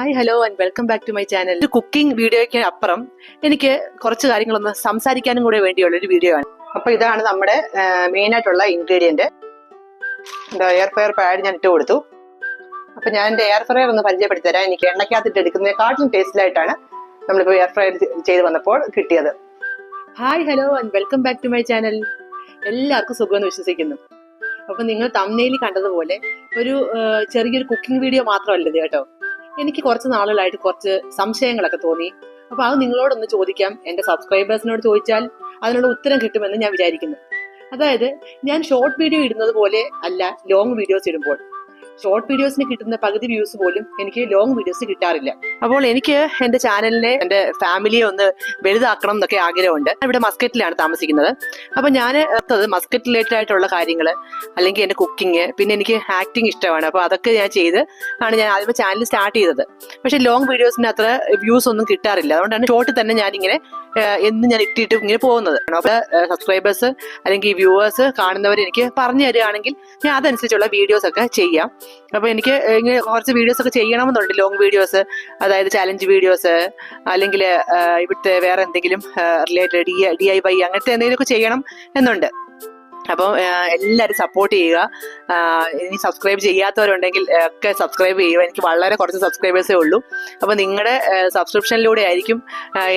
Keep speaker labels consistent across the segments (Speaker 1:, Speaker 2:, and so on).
Speaker 1: Hi hello and welcome back to my channel. ഒരു cooking വീഡിയോയ്ക്ക് അപ്പുറം എനിക്ക് കുറച്ച് കാര്യങ്ങളൊന്ന് സംസാരിക്കാനും കൂടെ വേണ്ടിയുള്ള ഒരു വീഡിയോ ആണ്.
Speaker 2: അപ്പൊ ഇതാണ് നമ്മുടെ മെയിൻ ആയിട്ടുള്ള ഇൻഗ്രീഡിയന്റ്. എയർ ഫ്രയർ പാഡ് ഞാൻ ഇട്ട് കൊടുത്തു. അപ്പൊ ഞാൻ എന്റെ എയർ ഫ്രയർ ഒന്ന് പരിചയപ്പെടുത്തി തരാം. എനിക്ക് എണ്ണയ്ക്കകത്തിട്ട് എടുക്കുന്നതിനെക്കാട്ടും ടേസ്റ്റിലായിട്ടാണ് നമ്മളിപ്പോ എയർ ഫ്രയർ ചെയ്ത് വന്നപ്പോൾ കിട്ടിയത്.
Speaker 1: Hi hello and welcome back to my channel. എല്ലാവർക്കും സുഖമെന്ന് വിശ്വസിക്കുന്നു. അപ്പൊ നിങ്ങൾ തംബ്നെയിലിൽ കണ്ടതുപോലെ ഒരു ചെറിയൊരു കുക്കിംഗ് വീഡിയോ മാത്രമല്ല ഇത് കേട്ടോ. എനിക്ക് കുറച്ച് നാളുകളായിട്ട് കുറച്ച് സംശയങ്ങളൊക്കെ തോന്നി. അപ്പൊ അത് നിങ്ങളോടൊന്ന് ചോദിക്കാം. എന്റെ സബ്സ്ക്രൈബേഴ്സിനോട് ചോദിച്ചാൽ അതിനുള്ള ഉത്തരം കിട്ടുമെന്ന് ഞാൻ വിചാരിക്കുന്നു. അതായത് ഞാൻ ഷോർട്ട് വീഡിയോ ഇടുന്നത് പോലെ അല്ല ലോങ് വീഡിയോസ് ഇടുമ്പോൾ. ഷോർട്ട് വീഡിയോസിന് കിട്ടുന്ന പകുതി വ്യൂസ് പോലും എനിക്ക് ലോങ് വീഡിയോസ് കിട്ടാറില്ല. അപ്പോൾ എനിക്ക് എന്റെ ചാനലിനെ എന്റെ ഫാമിലിയെ ഒന്ന് വലുതാക്കണം എന്നൊക്കെ ആഗ്രഹമുണ്ട്. ഇവിടെ മസ്കറ്റിലാണ് താമസിക്കുന്നത്. അപ്പൊ ഞാൻ മസ്കറ്റ് റിലേറ്റഡ് ആയിട്ടുള്ള കാര്യങ്ങൾ, അല്ലെങ്കിൽ എന്റെ കുക്കിംഗ്, പിന്നെ എനിക്ക് ആക്ടിങ് ഇഷ്ടമാണ്. അപ്പൊ അതൊക്കെ ഞാൻ ചെയ്ത് ആണ് ഞാൻ ആദ്യമേ ചാനൽ സ്റ്റാർട്ട് ചെയ്തത്. പക്ഷെ ലോങ് വീഡിയോസിന് അത്ര വ്യൂസ് ഒന്നും കിട്ടാറില്ല. അതുകൊണ്ടാണ് ഷോർട്ട് തന്നെ ഞാനിങ്ങനെ എന്ന് ഞാൻ ഇട്ടിട്ട് ഇങ്ങനെ പോകുന്നത്. അപ്പൊ സബ്സ്ക്രൈബേഴ്സ് അല്ലെങ്കിൽ വ്യൂവേഴ്സ് കാണുന്നവർ എനിക്ക് പറഞ്ഞു തരികയാണെങ്കിൽ ഞാൻ അതനുസരിച്ചുള്ള വീഡിയോസ് ഒക്കെ ചെയ്യാം. അപ്പൊ എനിക്ക് ഇങ്ങനെ കുറച്ച് വീഡിയോസ് ഒക്കെ ചെയ്യണമെന്നുണ്ട്, ലോങ് വീഡിയോസ്, അതായത് ചാലഞ്ച് വീഡിയോസ്, അല്ലെങ്കിൽ ഇവിടുത്തെ വേറെ എന്തെങ്കിലും റിലേറ്റഡ് DIY അങ്ങനത്തെ എന്തെങ്കിലുമൊക്കെ ചെയ്യണം എന്നുണ്ട്. അപ്പം എല്ലാവരും സപ്പോർട്ട് ചെയ്യുക. ഇനി സബ്സ്ക്രൈബ് ചെയ്യാത്തവരുണ്ടെങ്കിൽ ഒക്കെ സബ്സ്ക്രൈബ് ചെയ്യുക. എനിക്ക് വളരെ കുറച്ച് സബ്സ്ക്രൈബേഴ്സേ ഉള്ളൂ. അപ്പൊ നിങ്ങളുടെ സബ്സ്ക്രിപ്ഷനിലൂടെ ആയിരിക്കും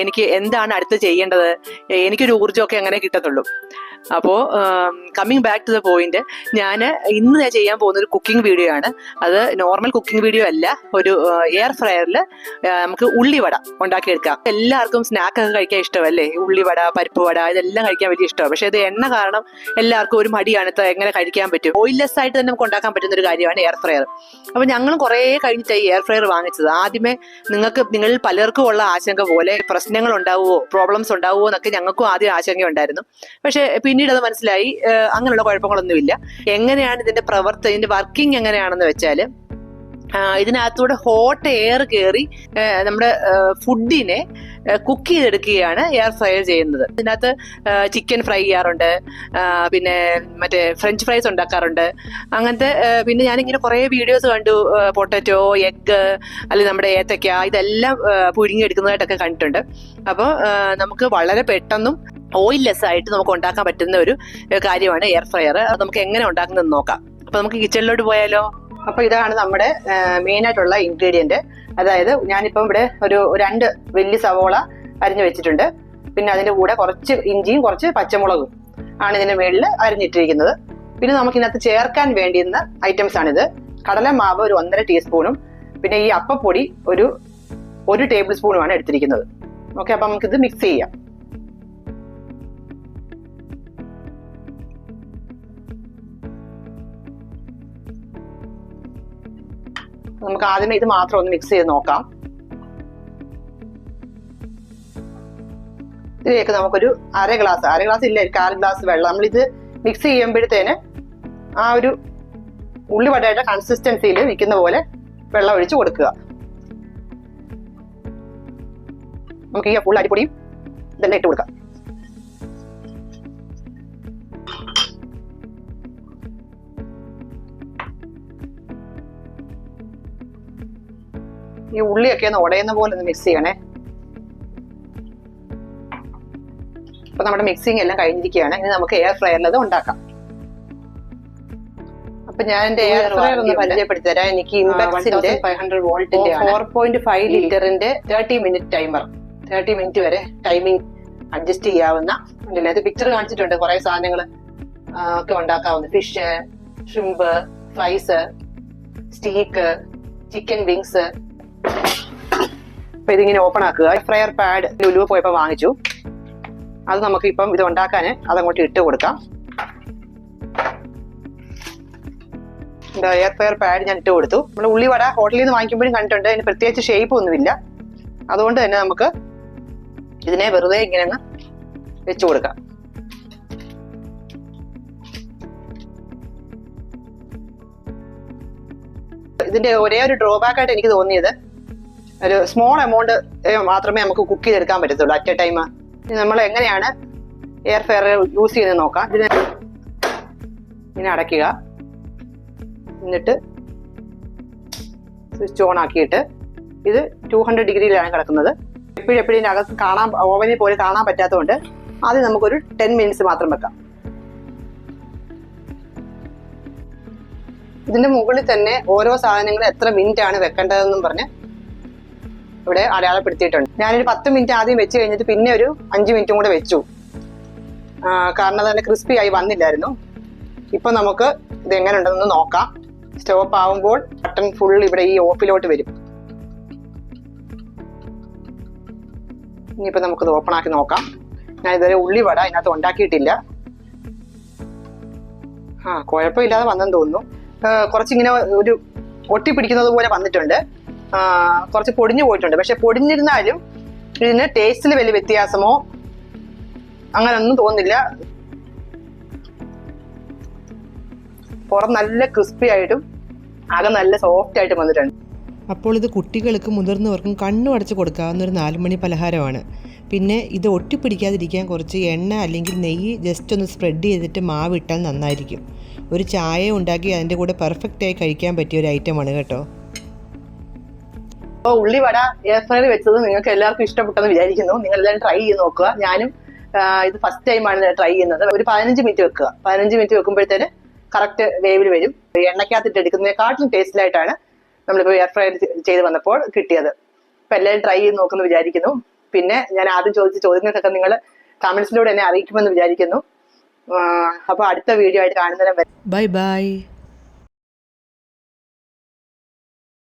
Speaker 1: എനിക്ക് എന്താണ് അടുത്ത് ചെയ്യേണ്ടത്, എനിക്കൊരു ഊർജ്ജമൊക്കെ അങ്ങനെ കിട്ടത്തുള്ളൂ. അപ്പോ coming back to the point, ഇന്ന് ഞാൻ ചെയ്യാൻ പോകുന്ന ഒരു കുക്കിംഗ് വീഡിയോ ആണ്. അത് നോർമൽ കുക്കിംഗ് വീഡിയോ അല്ല, ഒരു എയർ ഫ്രയറിൽ നമുക്ക് ഉള്ളിവട ഉണ്ടാക്കിയെടുക്കാം. എല്ലാവർക്കും സ്നാക്ക് ഒക്കെ കഴിക്കാൻ ഇഷ്ടമല്ലേ? ഉള്ളിവട, പരിപ്പ് വട, ഇതെല്ലാം കഴിക്കാൻ വലിയ ഇഷ്ടമാണ്. പക്ഷെ ഇത് എണ്ണ കാരണം എല്ലാവർക്കും ഒരു മടിയാണ്. എങ്ങനെ കഴിക്കാൻ പറ്റും? ഓയിൽലെസ് ആയിട്ട് തന്നെ നമുക്ക് ഉണ്ടാക്കാൻ പറ്റുന്ന ഒരു കാര്യമാണ് എയർ ഫ്രയർ. അപ്പൊ ഞങ്ങളും കുറെ കഴിഞ്ഞിട്ടായി എയർ ഫ്രയർ വാങ്ങിച്ചത്. ആദ്യമേ നിങ്ങളിൽ പലർക്കും ഉള്ള ആശങ്ക പോലെ പ്രശ്നങ്ങൾ ഉണ്ടാവുമോ, പ്രോബ്ലംസ് ഉണ്ടാവുമോ എന്നൊക്കെ ഞങ്ങൾക്കും ആദ്യം ആശങ്ക ഉണ്ടായിരുന്നു. പക്ഷെ പിന്നീട് അത് മനസ്സിലായി അങ്ങനെയുള്ള കുഴപ്പങ്ങളൊന്നുമില്ല. എങ്ങനെയാണ് ഇതിന്റെ വർക്കിംഗ് എങ്ങനെയാണെന്ന് വെച്ചാല്, ഇതിനകത്തൂടെ ഹോട്ട് എയർ കയറി നമ്മുടെ ഫുഡിനെ കുക്ക് ചെയ്തെടുക്കുകയാണ് എയർ ഫ്രയർ ചെയ്യുന്നത്. ഇതിനകത്ത് ചിക്കൻ ഫ്രൈ ചെയ്യാറുണ്ട്, പിന്നെ മറ്റേ ഫ്രഞ്ച് ഫ്രൈസ് ഉണ്ടാക്കാറുണ്ട്, അങ്ങനത്തെ. പിന്നെ ഞാനിങ്ങനെ കുറെ വീഡിയോസ് കണ്ടു, പൊട്ടറ്റോ, എഗ്, അല്ലെങ്കിൽ നമ്മുടെ ഏത്തക്ക, ഇതെല്ലാം പുഴുങ്ങി എടുക്കുന്നതായിട്ടൊക്കെ കണ്ടിട്ടുണ്ട്. അപ്പോൾ നമുക്ക് വളരെ പെട്ടെന്നും ഓയിൽലെസ് ആയിട്ട് നമുക്ക് ഉണ്ടാക്കാൻ പറ്റുന്ന ഒരു കാര്യമാണ് എയർ ഫ്രയർ. അത് നമുക്ക് എങ്ങനെ ഉണ്ടാക്കുന്നതെന്ന് നോക്കാം. അപ്പൊ നമുക്ക് കിച്ചണിലോട്ട് പോയാലോ?
Speaker 2: അപ്പൊ ഇതാണ് നമ്മുടെ മെയിൻ ആയിട്ടുള്ള ഇൻഗ്രീഡിയന്റ്. അതായത് ഞാനിപ്പം ഇവിടെ ഒരു 2 വലിയ സവോള അരിഞ്ഞു വെച്ചിട്ടുണ്ട്. പിന്നെ അതിന്റെ കൂടെ കുറച്ച് ഇഞ്ചിയും കുറച്ച് പച്ചമുളകും ആണ് ഇതിന്റെ മുകളിൽ അരിഞ്ഞിട്ടിരിക്കുന്നത്. പിന്നെ നമുക്ക് ഇതിനകത്ത് ചേർക്കാൻ വേണ്ടിയിരുന്ന ഐറ്റംസ് ആണിത്. കടലമാവ് ഒരു 1.5 ടീസ്പൂണും പിന്നെ ഈ അപ്പപ്പൊടി ഒരു 1 ടേബിൾ സ്പൂണുമാണ് എടുത്തിരിക്കുന്നത്. ഓക്കെ, അപ്പൊ നമുക്കിത് മിക്സ് ചെയ്യാം. നമുക്ക് ആദ്യമേ ഇത് മാത്രം ഒന്ന് മിക്സ് ചെയ്ത് നോക്കാം. ഇതിലേക്ക് നമുക്കൊരു അര ഗ്ലാസ് ഇല്ല, 1/4 ഗ്ലാസ് വെള്ളം. നമ്മളിത് മിക്സ് ചെയ്യുമ്പോഴത്തേന് ആ ഒരു ഉള്ളിവടയുടെ കൺസിസ്റ്റൻസിയിൽ നിൽക്കുന്ന പോലെ വെള്ളം ഒഴിച്ച് കൊടുക്കുക. നമുക്ക് ഈ ഫുൾ അരിപ്പൊടിയും ഇതെല്ലാം ഇട്ട് കൊടുക്കാം. ഈ ഉള്ളിയൊക്കെ ഒന്ന് ഉടയുന്ന പോലെ ഒന്ന് മിക്സ് ചെയ്യണേ. അപ്പൊ നമ്മുടെ മിക്സിങ് എല്ലാം കഴിഞ്ഞിരിക്കുകയാണ്. ഇനി നമുക്ക് എയർ ഫ്രയറിൽ അത് ഉണ്ടാക്കാം. അപ്പൊ ഞാൻ എന്റെ എയർ ഫ്രയർ ഒന്ന് പരിചയപ്പെടുത്തി തരാം. എനിക്ക് ഇംപെക്സിന്റെ 500 വോൾട്ടിന്റെ 4.5 ലിറ്ററിന്റെ 30 മിനിറ്റ് ടൈമർ, 30 മിനിറ്റ് വരെ ടൈമിംഗ് അഡ്ജസ്റ്റ് ചെയ്യാവുന്ന. അത് പിക്ചർ കാണിച്ചിട്ടുണ്ട്. കുറെ സാധനങ്ങൾ ഒക്കെ ഉണ്ടാക്കാവുന്ന. Fish, shrimp, fries, steak, chicken wings. അപ്പൊ ഇതിങ്ങനെ ഓപ്പൺ ആക്കുക. ഫ്രയർ പാഡ് ലുലു പോയപ്പോ വാങ്ങിച്ചു. അത് നമുക്ക് ഇപ്പം ഇത് ഉണ്ടാക്കാൻ അതങ്ങോട്ട് ഇട്ട് കൊടുക്കാം. എയർ ഫ്രയർ പാഡ് ഞാൻ ഇട്ട് കൊടുത്തു. നമ്മൾ ഉള്ളിവട ഹോട്ടലിൽ നിന്ന് വാങ്ങിക്കുമ്പോഴും കണ്ടിട്ടുണ്ട്, അതിന് പ്രത്യേകിച്ച് ഷേപ്പ് ഒന്നുമില്ല. അതുകൊണ്ട് തന്നെ നമുക്ക് ഇതിനെ വെറുതെ ഇങ്ങനെ അങ്ങ് വെച്ചു കൊടുക്കാം. ഇതിന്റെ ഒരേ ഒരു ഡ്രോബാക്ക് ആയിട്ട് എനിക്ക് തോന്നിയത്, ഒരു സ്മോൾ എമൗണ്ട് മാത്രമേ നമുക്ക് കുക്ക് ചെയ്തെടുക്കാൻ പറ്റത്തുള്ളൂ അറ്റ് എ ടൈം. നമ്മൾ എങ്ങനെയാണ് എയർ ഫ്രയർ യൂസ് ചെയ്ത് നോക്കാം. ഇങ്ങനെ അടയ്ക്കുക, എന്നിട്ട് സ്വിച്ച് ഓൺ ആക്കിയിട്ട് ഇത് 200 ഡിഗ്രിയിലാണ് കിടക്കുന്നത്. എപ്പോഴും ഇതിനകത്ത് ഓവനിൽ പോലെ കാണാൻ പറ്റാത്തതുകൊണ്ട് ആദ്യം നമുക്കൊരു 10 മിനിറ്റ്സ് മാത്രം വെക്കാം. ഇതിന്റെ മുകളിൽ തന്നെ ഓരോ സാധനങ്ങളും എത്ര മിനിറ്റ് ആണ് വെക്കേണ്ടതെന്നും പറഞ്ഞ് ഇവിടെ അടയാളപ്പെടുത്തിയിട്ടുണ്ട്. ഞാനൊരു 10 മിനിറ്റ് ആദ്യം വെച്ച് കഴിഞ്ഞിട്ട് പിന്നെ ഒരു 5 മിനിറ്റും കൂടെ വെച്ചു. കാരണം തന്നെ ക്രിസ്പി ആയി വന്നില്ലായിരുന്നു. ഇപ്പൊ നമുക്ക് ഇത് എങ്ങനെ ഉണ്ടെന്ന് നോക്കാം. സ്റ്റോപ്പ് ആവുമ്പോൾ ബട്ടൺ ഫുൾ ഇവിടെ ഈ ഓഫിലോട്ട് വരും. ഇനിയിപ്പോ നമുക്കിത് ഓപ്പൺ ആക്കി നോക്കാം. ഞാൻ ഇതുവരെ ഉള്ളിവട ഇതിനകത്ത് ഉണ്ടാക്കിയിട്ടില്ല. കുഴപ്പമില്ലാതെ വന്നെന്ന് തോന്നുന്നു. കുറച്ചിങ്ങനെ ഒരു ഒട്ടിപ്പിടിക്കുന്നത് പോലെ വന്നിട്ടുണ്ട്. കുറച്ച് പൊടിഞ്ഞു പോയിട്ടുണ്ട്. പക്ഷെ പൊടിഞ്ഞിരുന്നാലും ഇതിന് ടേസ്റ്റിൽ വലിയ വ്യത്യാസമോ അങ്ങനൊന്നും തോന്നുന്നില്ല. പുറം നല്ല ക്രിസ്പി ആയിട്ടും ആകെ നല്ല സോഫ്റ്റ് ആയിട്ടും വന്നിട്ടുണ്ട്.
Speaker 3: അപ്പോൾ ഇത് കുട്ടികൾക്കും മുതിർന്നവർക്കും കണ്ണും അടച്ച് കൊടുക്കാവുന്ന ഒരു 4 മണി പലഹാരമാണ്. പിന്നെ ഇത് ഒട്ടിപ്പിടിക്കാതിരിക്കാൻ കുറച്ച് എണ്ണ അല്ലെങ്കിൽ നെയ്യ് ജസ്റ്റ് ഒന്ന് സ്പ്രെഡ് ചെയ്തിട്ട് മാവിട്ടാൽ നന്നായിരിക്കും. ഒരു ചായ ഉണ്ടാക്കി അതിൻ്റെ കൂടെ പെർഫെക്റ്റായി കഴിക്കാൻ പറ്റിയ ഒരു ഐറ്റമാണ് കേട്ടോ.
Speaker 2: അപ്പോൾ ഉള്ളിവട എയർ ഫ്രയറിൽ വെച്ചത് നിങ്ങൾക്ക് എല്ലാവർക്കും ഇഷ്ടപ്പെട്ടെന്ന് വിചാരിക്കുന്നു. നിങ്ങൾ എല്ലാവരും ട്രൈ ചെയ്ത് നോക്കുക. ഞാനും ഇത് ഫസ്റ്റ് ടൈമാണ് ട്രൈ ചെയ്യുന്നത്. ഒരു 15 മിനിറ്റ് വെക്കുക. 15 മിനിറ്റ് വെക്കുമ്പോഴത്തേന് കറക്റ്റ് വേവിൽ വരും. എണ്ണയ്ക്കകത്തിട്ട് എടുക്കുന്നതിനെക്കാട്ടിലും ടേസ്റ്റിലായിട്ടാണ് നമ്മളിപ്പോൾ എയർ ഫ്രയർ ചെയ്ത് വന്നപ്പോൾ കിട്ടിയത്. അപ്പം എല്ലാവരും ട്രൈ ചെയ്ത് നോക്കുമെന്ന് വിചാരിക്കുന്നു. പിന്നെ ഞാൻ ആദ്യം ചോദിച്ച ചോദ്യങ്ങൾക്കൊക്കെ നിങ്ങൾ കമന്റ്സിലൂടെ എന്നെ അറിയിക്കുമെന്ന് വിചാരിക്കുന്നു. അപ്പോൾ അടുത്ത വീഡിയോ ആയിട്ട് കാണുന്നതിനും
Speaker 3: ബൈ ബൈ.